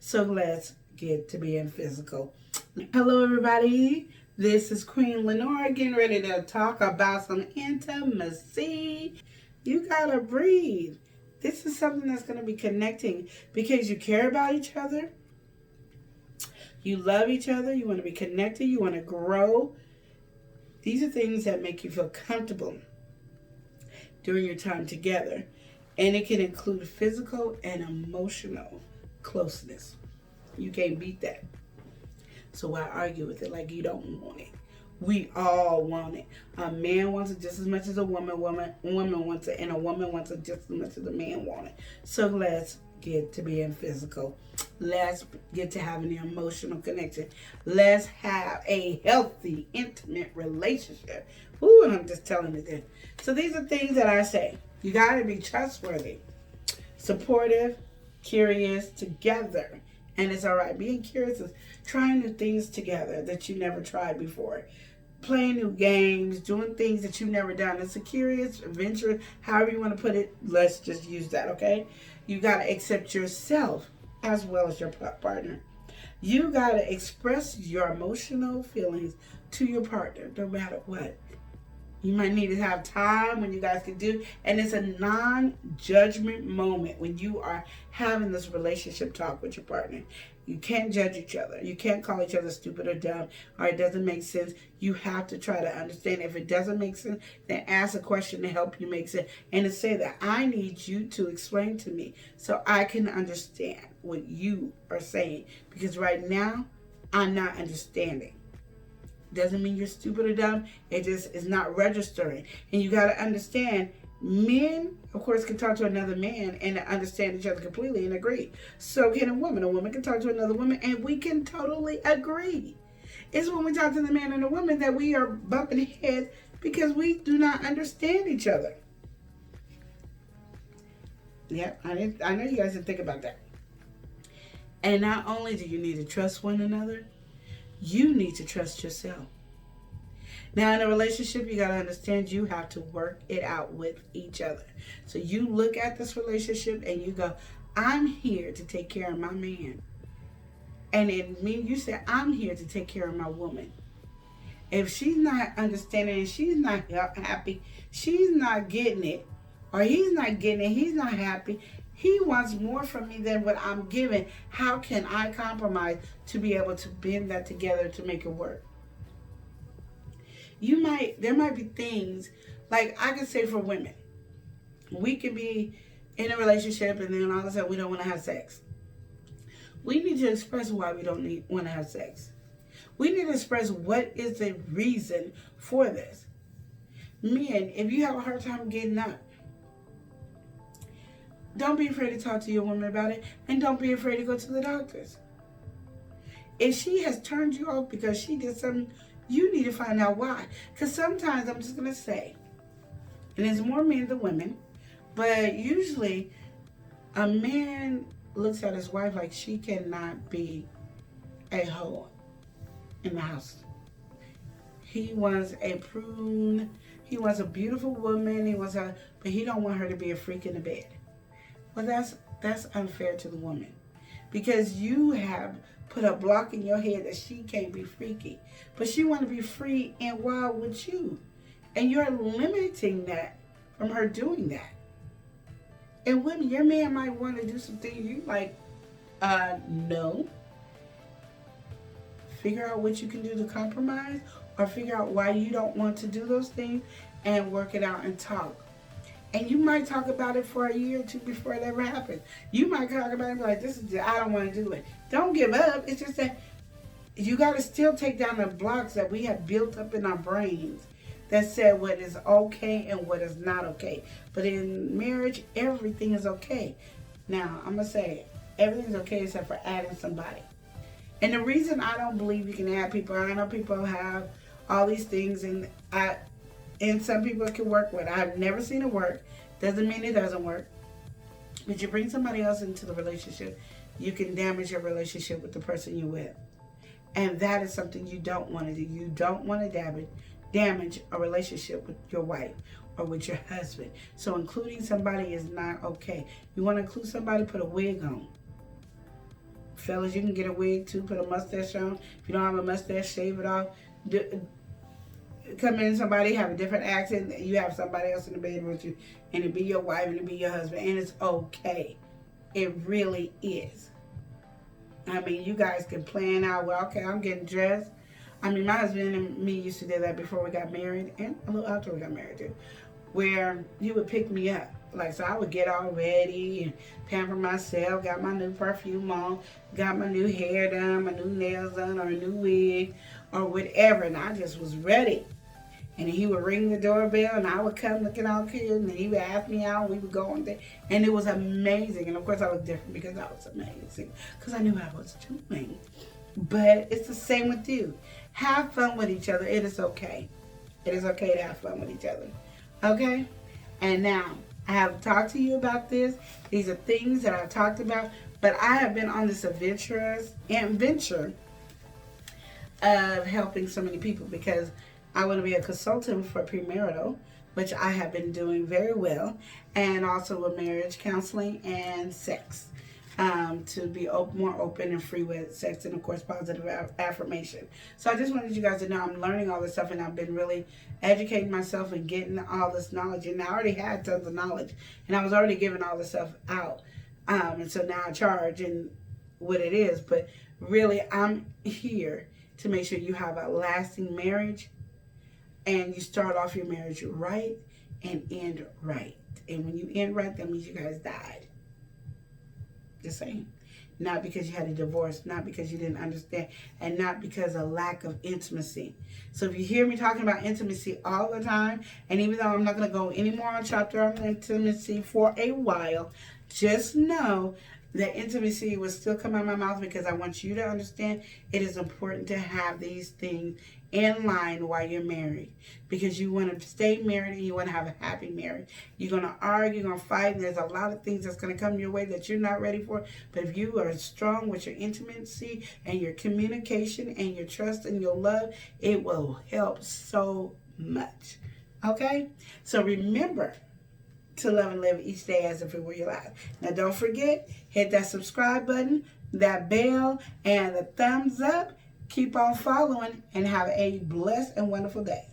So let's get to being physical. Hello, everybody. This is Queen Lenora getting ready to talk about some intimacy. You gotta breathe. This is something that's going to be connecting because you care about each other. You love each other. You want to be connected. You want to grow. These are things that make you feel comfortable during your time together. And it can include physical and emotional closeness. You can't beat that. So why argue with it like you don't want it? We all want it. A man wants it just as much as a woman. Woman wants it, and a woman wants it just as much as a man wants it. So let's get to being physical. Let's get to having an emotional connection. Let's have a healthy, intimate relationship. Ooh, and I'm just telling you this. So these are things that I say. You got to be trustworthy, supportive, curious, together. And it's all right. Being curious is trying new things together that you never tried before. Playing new games, doing things that you've never done. It's a curious adventure, however you want to put it. Let's just use that, okay? You got to accept yourself as well as your partner. You got to express your emotional feelings to your partner, no matter what. You might need to have time when you guys can do. And it's a non-judgment moment when you are having this relationship talk with your partner. You can't judge each other. You can't call each other stupid or dumb or it doesn't make sense. You have to try to understand. If it doesn't make sense, then ask a question to help you make sense. And to say that I need you to explain to me so I can understand what you are saying. Because right now, I'm not understanding. Doesn't mean you're stupid or dumb. It just is not registering. And you got to understand, men, of course, can talk to another man and understand each other completely and agree. So can a woman. A woman can talk to another woman and we can totally agree. It's when we talk to the man and the woman that we are bumping heads because we do not understand each other. Yeah, I know you guys didn't think about that. And not only do you need to trust one another, you need to trust yourself. Now, in a relationship, you got to understand you have to work it out with each other. So you look at this relationship and you go, I'm here to take care of my man. And it means you say, I'm here to take care of my woman. If she's not understanding and she's not happy, she's not getting it, or he's not getting it, he's not happy, he wants more from me than what I'm giving. How can I compromise to be able to bend that together to make it work? There might be things, like I can say for women, we can be in a relationship and then all of a sudden we don't want to have sex. We need to express why we don't want to have sex. We need to express what is the reason for this. Men, if you have a hard time getting up, don't be afraid to talk to your woman about it, and don't be afraid to go to the doctors. If she has turned you off because she did something, you need to find out why. Because sometimes, I'm just going to say, and there's more men than women, but usually a man looks at his wife like she cannot be a hoe in the house. He wants a prune. He wants a beautiful woman. But he don't want her to be a freak in the bed. Well, that's unfair to the woman because you have put a block in your head that she can't be freaky, but she want to be free and wild with you, and you're limiting that from her doing that. And women, your man might want to do some things you like, no. Figure out what you can do to compromise, or figure out why you don't want to do those things, and work it out and talk. And you might talk about it for a year or two before it ever happens. You might talk about it and be like, I don't want to do it. Don't give up. It's just that you got to still take down the blocks that we have built up in our brains that said what is okay and what is not okay. But in marriage, everything is okay. Now, I'm going to say everything's okay except for adding somebody. And the reason I don't believe you can add people, I know people have all these things and some people can work with. I've never seen it work. Doesn't mean it doesn't work. But you bring somebody else into the relationship, you can damage your relationship with the person you're with. And that is something you don't want to do. You don't want to damage a relationship with your wife or with your husband. So including somebody is not okay. You want to include somebody, put a wig on. Fellas, you can get a wig too, put a mustache on. If you don't have a mustache, shave it off. Come in, somebody have a different accent, you have somebody else in the bed with you, and it be your wife and it be your husband, and it's okay. It really is. I mean, you guys can plan out, well, okay, I'm getting dressed. I mean, my husband and me used to do that before we got married, and a little after we got married too, where he would pick me up. Like, so I would get all ready and pamper myself, got my new perfume on, got my new hair done, my new nails done, or a new wig, or whatever, and I just was ready. And he would ring the doorbell, and I would come looking all cute, and he would ask me out, and we would go on there. And it was amazing. And, of course, I was different because I was amazing, because I knew what I was doing. But it's the same with you. Have fun with each other. It is okay. It is okay to have fun with each other. Okay? And now, I have talked to you about this. These are things that I've talked about. But I have been on this adventure of helping so many people because I want to be a consultant for premarital, which I have been doing very well, and also with marriage counseling and sex, to be more open and free with sex, and of course positive affirmation. So I just wanted you guys to know I'm learning all this stuff, and I've been really educating myself and getting all this knowledge, and I already had tons of knowledge, and I was already giving all this stuff out, and so now I charge and what it is, but really I'm here to make sure you have a lasting marriage. And you start off your marriage right and end right. And when you end right, that means you guys died. Just saying. Not because you had a divorce, not because you didn't understand, and not because of lack of intimacy. So if you hear me talking about intimacy all the time, and even though I'm not going to go any more on chapter on intimacy for a while, just know that intimacy will still come out of my mouth because I want you to understand it is important to have these things in line while you're married, because you want to stay married and you want to have a happy marriage. You're going to argue, you're going to fight, and there's a lot of things that's going to come your way that you're not ready for. But if you are strong with your intimacy and your communication and your trust and your love, it will help so much. Okay? So remember to love and live each day as if it were your last. Now don't forget, hit that subscribe button, that bell, and the thumbs up. Keep on following, and have a blessed and wonderful day.